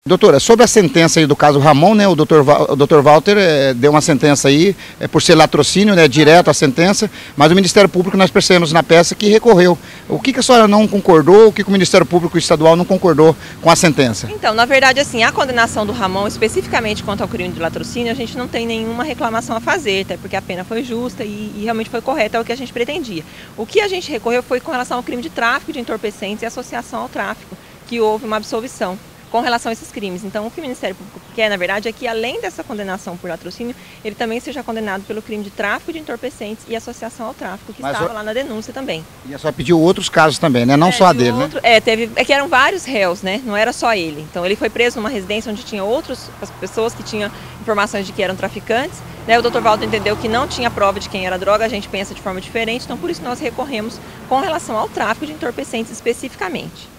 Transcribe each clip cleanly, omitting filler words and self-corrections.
Doutora, sobre a sentença aí do caso Ramon, né, o doutor Walter deu uma sentença aí, por ser latrocínio, né, direto a sentença, mas o Ministério Público, nós percebemos na peça que recorreu. O que a senhora não concordou, o que o Ministério Público Estadual não concordou com a sentença? Então, na verdade, assim, a condenação do Ramon, especificamente quanto ao crime de latrocínio, a gente não tem nenhuma reclamação a fazer, até porque a pena foi justa e realmente foi correta, é o que a gente pretendia. O que a gente recorreu foi com relação ao crime de tráfico de entorpecentes e associação ao tráfico, que houve uma absolvição com relação a esses crimes. Então, o que o Ministério Público quer, na verdade, é que, além dessa condenação por latrocínio, ele também seja condenado pelo crime de tráfico de entorpecentes e associação ao tráfico, que estava lá na denúncia também. E a senhora pediu outros casos também, né? Não só a dele, né? É que eram vários réus, né? Não era só ele. Então, ele foi preso numa residência onde tinha outras pessoas que tinham informações de que eram traficantes. Né? O Dr. Walter entendeu que não tinha prova de quem era a droga, a gente pensa de forma diferente, então por isso nós recorremos com relação ao tráfico de entorpecentes especificamente.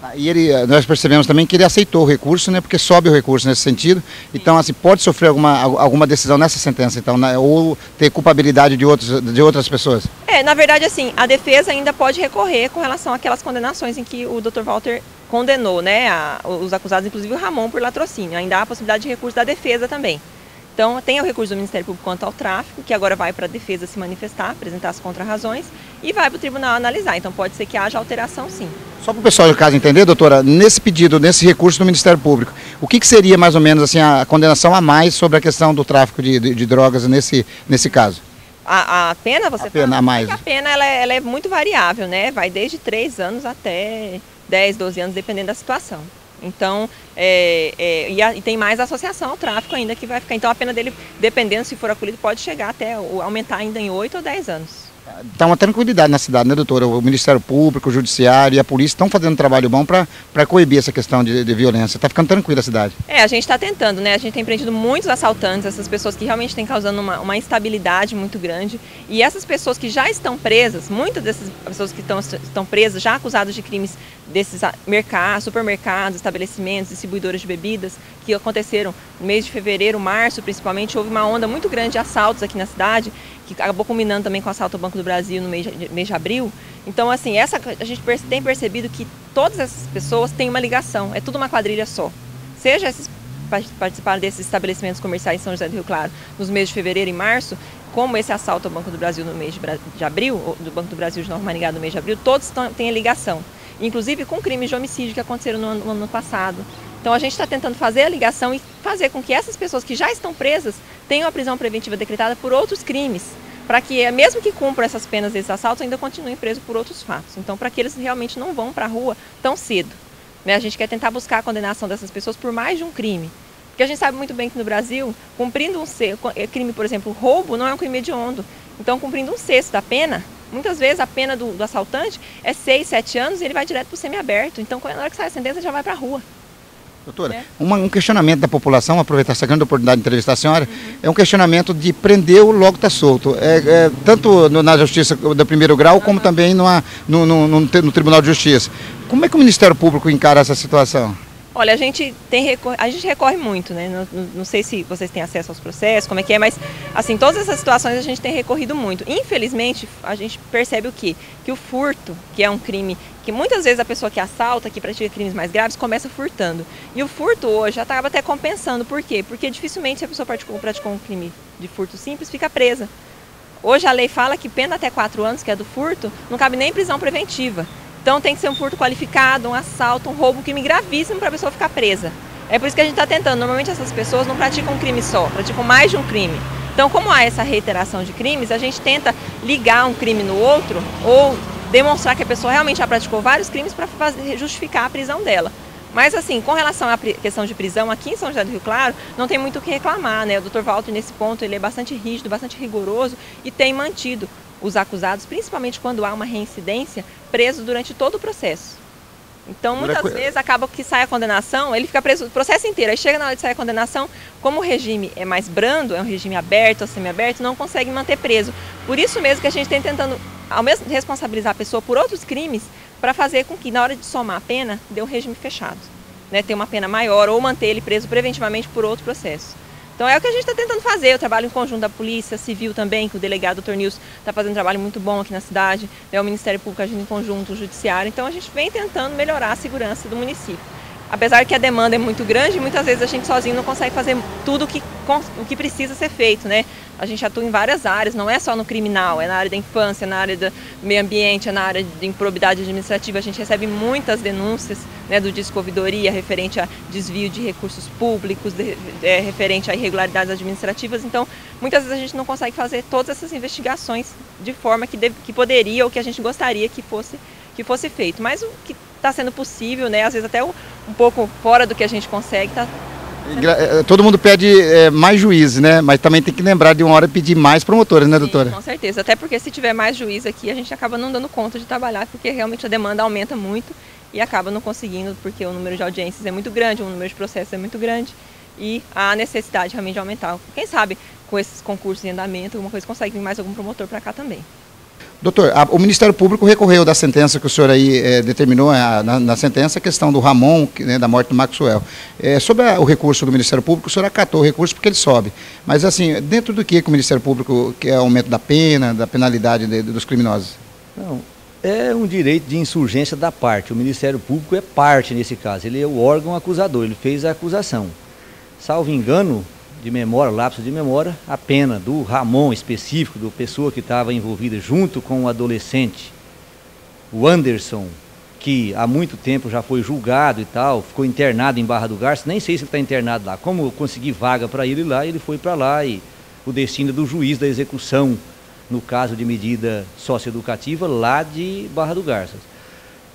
Nós percebemos também que ele aceitou o recurso, né? Porque sobe o recurso nesse sentido. Então, assim, pode sofrer alguma decisão nessa sentença, então, né? Ou ter culpabilidade de outras pessoas? Na verdade, assim, a defesa ainda pode recorrer com relação àquelas condenações em que o Dr. Walter condenou, né? Os acusados, inclusive o Ramon, por latrocínio. Ainda há a possibilidade de recurso da defesa também. Então, tem o recurso do Ministério Público quanto ao tráfico, que agora vai para a defesa se manifestar, apresentar as contrarrazões, e vai para o tribunal analisar. Então, pode ser que haja alteração, sim. Só para o pessoal do caso entender, doutora, nesse pedido, nesse recurso do Ministério Público, o que seria mais ou menos assim a condenação a mais sobre a questão do tráfico de drogas nesse caso? A pena, você fala? Pena a mais. A pena ela é muito variável, né? Vai desde 3 anos até 10, 12 anos, dependendo da situação. Então, e tem mais associação ao tráfico ainda que vai ficar. Então, a pena dele, dependendo se for acolhido, pode chegar até aumentar ainda em 8 ou 10 anos. Está uma tranquilidade na cidade, né, doutora? O Ministério Público, o Judiciário e a Polícia estão fazendo um trabalho bom para coibir essa questão de violência. Está ficando tranquila a cidade. A gente está tentando, né? A gente tem prendido muitos assaltantes, essas pessoas que realmente têm causando uma instabilidade muito grande. E essas pessoas que já estão presas, muitas dessas pessoas que estão presas, já acusadas de crimes desses supermercados, estabelecimentos, distribuidores de bebidas, que aconteceram no mês de fevereiro, março, principalmente, houve uma onda muito grande de assaltos aqui na cidade, que acabou culminando também com o assalto ao Banco do Brasil no mês de abril. Então, assim, a gente tem percebido que todas essas pessoas têm uma ligação, é tudo uma quadrilha só. Seja esses participaram desses estabelecimentos comerciais em São José do Rio Claro nos meses de fevereiro e março, como esse assalto ao Banco do Brasil no mês de abril, ou do Banco do Brasil de Nova Maringá no mês de abril, todos têm a ligação. Inclusive com crimes de homicídio que aconteceram no ano passado. Então a gente está tentando fazer a ligação e fazer com que essas pessoas que já estão presas tenham a prisão preventiva decretada por outros crimes, para que, mesmo que cumpram essas penas desses assaltos, ainda continuem presos por outros fatos. Então, para que eles realmente não vão para a rua tão cedo. Né? A gente quer tentar buscar a condenação dessas pessoas por mais de um crime. Porque a gente sabe muito bem que no Brasil, cumprindo crime, por exemplo, roubo, não é um crime hediondo. Então, cumprindo 1/6 da pena, muitas vezes a pena do assaltante é 6, 7 anos e ele vai direto para o semiaberto. Então, na hora que sai a sentença, ele já vai para a rua. Doutora, um questionamento da população, aproveitar essa grande oportunidade de entrevistar a senhora, é um questionamento de prendeu, logo está solto. Tanto na Justiça do primeiro grau, como também no Tribunal de Justiça. Como é que o Ministério Público encara essa situação? Olha, a gente recorre muito, né? Não sei se vocês têm acesso aos processos, como é que é, mas assim, todas essas situações a gente tem recorrido muito. Infelizmente, a gente percebe o quê? Que o furto, que é um crime que muitas vezes a pessoa que assalta, que pratica crimes mais graves, começa furtando. E o furto hoje acaba até compensando. Por quê? Porque dificilmente se a pessoa praticou um crime de furto simples, fica presa. Hoje a lei fala que pena até 4 anos, que é do furto, não cabe nem prisão preventiva. Então tem que ser um furto qualificado, um assalto, um roubo, um crime gravíssimo para a pessoa ficar presa. É por isso que a gente está tentando. Normalmente essas pessoas não praticam um crime só, praticam mais de um crime. Então, como há essa reiteração de crimes, a gente tenta ligar um crime no outro ou demonstrar que a pessoa realmente já praticou vários crimes para justificar a prisão dela. Mas assim, com relação à questão de prisão, aqui em São José do Rio Claro, não tem muito o que reclamar, né? O Dr. Walter, nesse ponto, ele é bastante rígido, bastante rigoroso e tem mantido os acusados, principalmente quando há uma reincidência, presos durante todo o processo. Então, muitas vezes, acaba que sai a condenação, ele fica preso o processo inteiro. Aí chega na hora de sair a condenação, como o regime é mais brando, é um regime aberto ou semiaberto, não consegue manter preso. Por isso mesmo que a gente tem tentando, ao mesmo responsabilizar a pessoa por outros crimes, para fazer com que, na hora de somar a pena, dê um regime fechado. Né? Ter uma pena maior ou manter ele preso preventivamente por outro processo. Então é o que a gente está tentando fazer, o trabalho em conjunto da Polícia Civil também, que o delegado Dr. Nilson está fazendo um trabalho muito bom aqui na cidade, né, o Ministério Público agindo em conjunto, o Judiciário, então a gente vem tentando melhorar a segurança do município. apesar que a demanda é muito grande, muitas vezes a gente sozinho não consegue fazer tudo o que precisa ser feito, né? A gente atua em várias áreas, não é só no criminal, é na área da infância, na área do meio ambiente, é na área de improbidade administrativa. A gente recebe muitas denúncias, né, do Disco Ouvidoria referente a desvio de recursos públicos, referente a irregularidades administrativas. Então, muitas vezes a gente não consegue fazer todas essas investigações de forma que poderia ou que a gente gostaria que fosse feito. Mas o que está sendo possível, né, às vezes até um pouco fora do que a gente consegue, todo mundo pede mais juízes, né? Mas também tem que lembrar de uma hora pedir mais promotores, né, doutora? Sim, com certeza. Até porque se tiver mais juiz aqui, a gente acaba não dando conta de trabalhar, porque realmente a demanda aumenta muito e acaba não conseguindo, porque o número de audiências é muito grande, o número de processos é muito grande e a necessidade realmente de aumentar. Quem sabe com esses concursos em andamento, alguma coisa consegue vir mais algum promotor para cá também. Doutor, o Ministério Público recorreu da sentença que o senhor aí determinou, na sentença, a questão do Ramon, né, da morte do Maxwell. Sobre o recurso do Ministério Público, o senhor acatou o recurso porque ele sobe. Mas, assim, dentro do que o Ministério Público quer aumento da pena, da penalidade dos criminosos? Não, é um direito de insurgência da parte. O Ministério Público é parte nesse caso. Ele é o órgão acusador, ele fez a acusação. Salvo engano, de memória, lapso de memória, a pena do Ramon específico, da pessoa que estava envolvida junto com o adolescente, o Anderson, que há muito tempo já foi julgado e tal, ficou internado em Barra do Garça, nem sei se ele está internado lá. Como eu consegui vaga para ele lá, ele foi para lá e o destino do juiz da execução, no caso de medida socioeducativa, lá de Barra do Garças.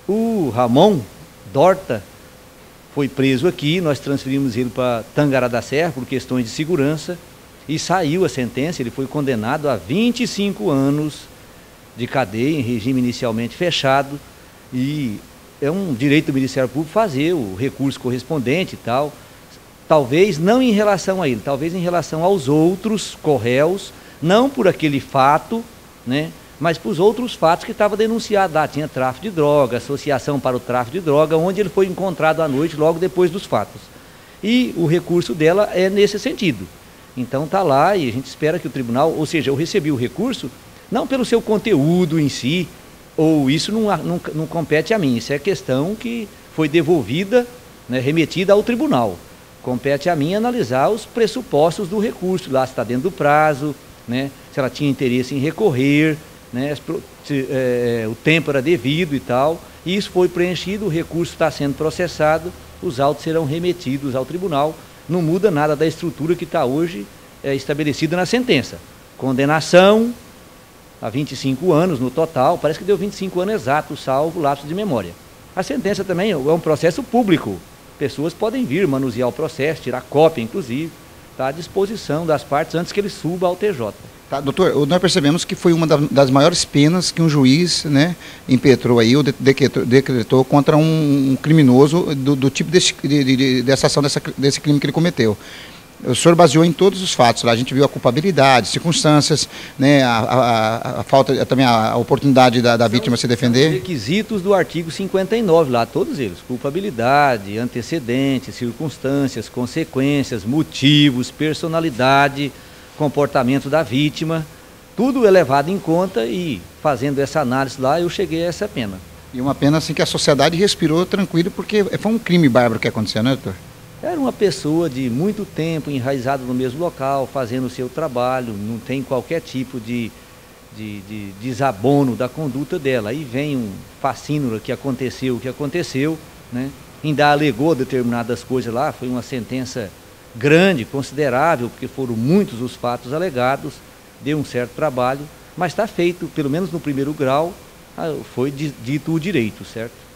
O Ramon Dorta foi preso aqui, nós transferimos ele para Tangará da Serra por questões de segurança e saiu a sentença, ele foi condenado a 25 anos de cadeia em regime inicialmente fechado e é um direito do Ministério Público fazer o recurso correspondente e tal, talvez não em relação a ele, talvez em relação aos outros corréus, não por aquele fato, né? Mas para os outros fatos que estava denunciado lá, tinha tráfico de droga, associação para o tráfico de droga, onde ele foi encontrado à noite logo depois dos fatos. E o recurso dela é nesse sentido. Então está lá e a gente espera que o tribunal, ou seja, eu recebi o recurso, não pelo seu conteúdo em si, ou isso não compete a mim, isso é questão que foi devolvida, né, remetida ao tribunal. Compete a mim analisar os pressupostos do recurso, lá se está dentro do prazo, né, se ela tinha interesse em recorrer, né, o tempo era devido e tal, e isso foi preenchido, o recurso está sendo processado, os autos serão remetidos ao tribunal, não muda nada da estrutura que está hoje estabelecida na sentença. Condenação a 25 anos no total, parece que deu 25 anos exatos, salvo lapso de memória. A sentença também é um processo público, pessoas podem vir manusear o processo, tirar cópia inclusive, está à disposição das partes antes que ele suba ao TJ. Tá, doutor, nós percebemos que foi uma das maiores penas que um juiz, né, impetrou aí, ou decretou contra um criminoso do tipo dessa ação, desse crime que ele cometeu. O senhor baseou em todos os fatos, lá a gente viu a culpabilidade, circunstâncias, né, a falta, também a oportunidade da vítima se defender. Requisitos do artigo 59 lá, todos eles, culpabilidade, antecedentes, circunstâncias, consequências, motivos, personalidade, comportamento da vítima, tudo é levado em conta e fazendo essa análise lá eu cheguei a essa pena. E uma pena assim que a sociedade respirou tranquilo porque foi um crime bárbaro que aconteceu, né, doutor? Era uma pessoa de muito tempo enraizada no mesmo local, fazendo o seu trabalho, não tem qualquer tipo de desabono da conduta dela. Aí vem um fascínio que aconteceu o que aconteceu, né? Ainda alegou determinadas coisas lá, foi uma sentença grande, considerável, porque foram muitos os fatos alegados, deu um certo trabalho, mas está feito, pelo menos no primeiro grau, foi dito o direito, certo?